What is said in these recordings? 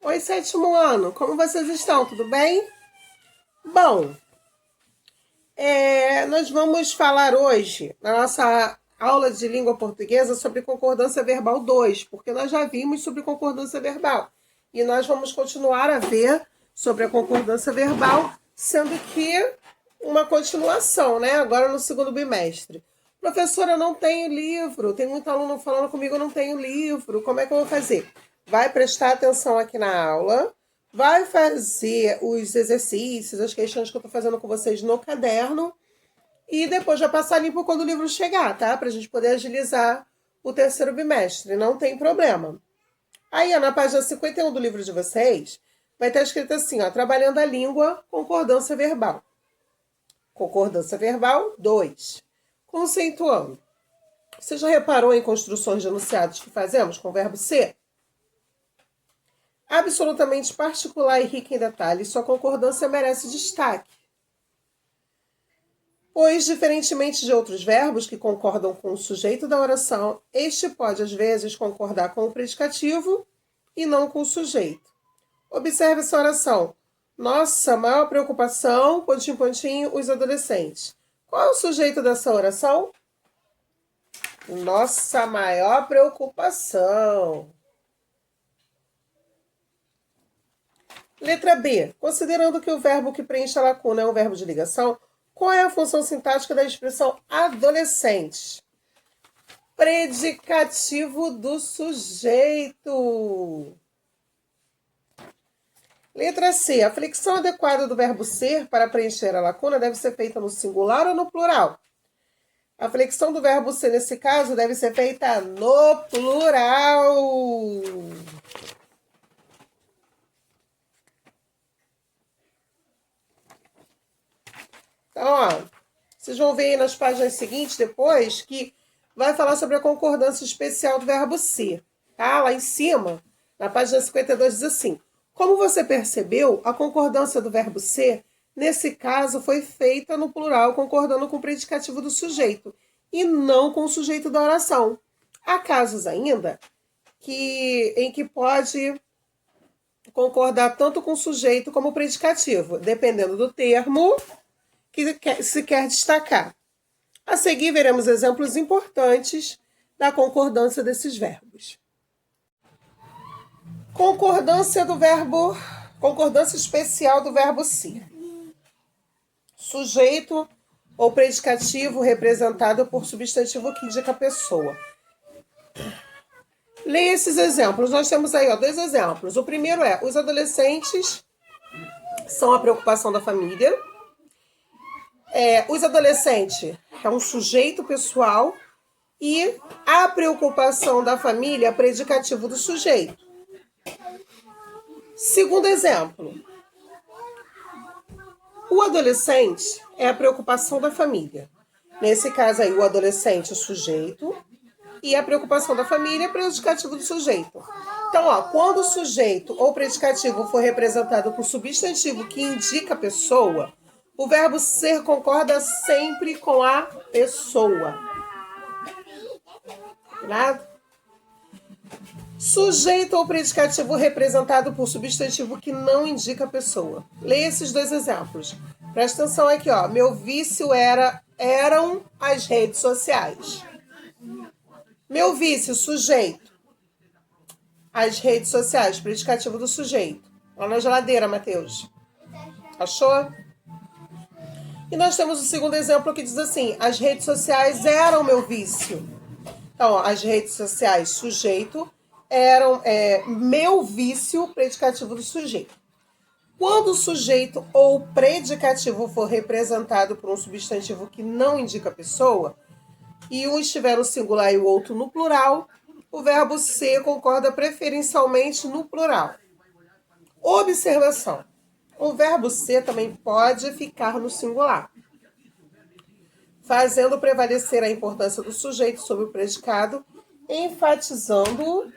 Oi, sétimo ano, como vocês estão? Tudo bem? Bom, nós vamos falar hoje, na nossa aula de língua portuguesa, sobre concordância verbal 2, porque nós já vimos sobre concordância verbal. E nós vamos continuar a ver sobre a concordância verbal, sendo que uma continuação, né? Agora no segundo bimestre. Professora, eu não tenho livro. Tem muito aluno falando comigo, eu não tenho livro. Como é que eu vou fazer? Vai prestar atenção aqui na aula, vai fazer os exercícios, as questões que eu estou fazendo com vocês no caderno e depois vai passar limpo quando o livro chegar, tá? Para a gente poder agilizar o terceiro bimestre, não tem problema. Aí, na página 51 do livro de vocês, vai estar escrito assim, ó, trabalhando a língua, concordância verbal. Concordância verbal 2. Conceituando. Você já reparou em construções de enunciados que fazemos com o verbo ser? Absolutamente particular e rica em detalhes, sua concordância merece destaque. Pois, diferentemente de outros verbos que concordam com o sujeito da oração, este pode, às vezes, concordar com o predicativo e não com o sujeito. Observe essa oração. Nossa maior preocupação, pontinho, pontinho, os adolescentes. Qual é o sujeito dessa oração? Nossa maior preocupação. Letra B. Considerando que o verbo que preenche a lacuna é um verbo de ligação, qual é a função sintática da expressão adolescente? Predicativo do sujeito. Letra C. A flexão adequada do verbo ser para preencher a lacuna deve ser feita no singular ou no plural? A flexão do verbo ser, nesse caso, deve ser feita no plural. Então, ó, vocês vão ver aí nas páginas seguintes, depois, que vai falar sobre a concordância especial do verbo ser. Tá? Lá em cima, na página 52, diz assim: como você percebeu, a concordância do verbo ser, nesse caso, foi feita no plural, concordando com o predicativo do sujeito, e não com o sujeito da oração. Há casos ainda em que pode concordar tanto com o sujeito como o predicativo, dependendo do termo que se quer destacar. A seguir, veremos exemplos importantes da concordância desses verbos. Concordância especial do verbo ser. Sujeito ou predicativo representado por substantivo que indica a pessoa. Leia esses exemplos. Nós temos aí, dois exemplos. O primeiro é: os adolescentes são a preocupação da família. Os adolescentes é um sujeito pessoal e a preocupação da família é predicativo do sujeito. Segundo exemplo, o adolescente é a preocupação da família. Nesse caso aí, o adolescente é o sujeito e a preocupação da família é predicativo do sujeito. Então, quando o sujeito ou predicativo for representado por substantivo que indica a pessoa, o verbo ser concorda sempre com a pessoa. Combinado? Sujeito ou predicativo representado por substantivo que não indica a pessoa. Leia esses dois exemplos. Presta atenção aqui, ó. Meu vício eram as redes sociais. Meu vício, sujeito. As redes sociais, predicativo do sujeito. Lá na geladeira, Matheus. Achou? E nós temos o segundo exemplo que diz assim: as redes sociais eram meu vício. Então, as redes sociais, sujeito, eram meu vício, predicativo do sujeito. Quando o sujeito ou predicativo for representado por um substantivo que não indica a pessoa, e um estiver no singular e o outro no plural, o verbo ser concorda preferencialmente no plural. Observação: o verbo ser também pode ficar no singular, fazendo prevalecer a importância do sujeito sobre o predicado, enfatizando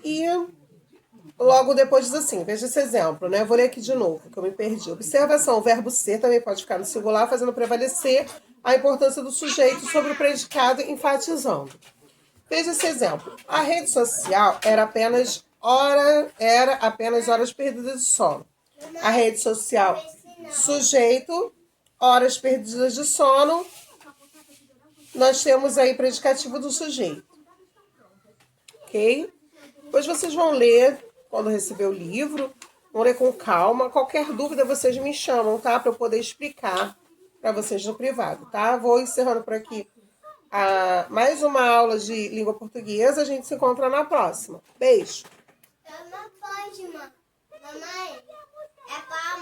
e logo depois diz assim, veja esse exemplo, né? Vou ler aqui de novo, que eu me perdi. Observação: o verbo ser também pode ficar no singular, fazendo prevalecer a importância do sujeito sobre o predicado, enfatizando. Veja esse exemplo. A rede social era apenas horas perdidas de sono. A rede social, sujeito, horas perdidas de sono. Nós temos aí predicativo do sujeito. Ok? Depois vocês vão ler, quando receber o livro, vão ler com calma. Qualquer dúvida vocês me chamam, tá? Para eu poder explicar para vocês no privado, tá? Vou encerrando por aqui mais uma aula de língua portuguesa. A gente se encontra na próxima. Beijo! Não pode, mamãe. É pra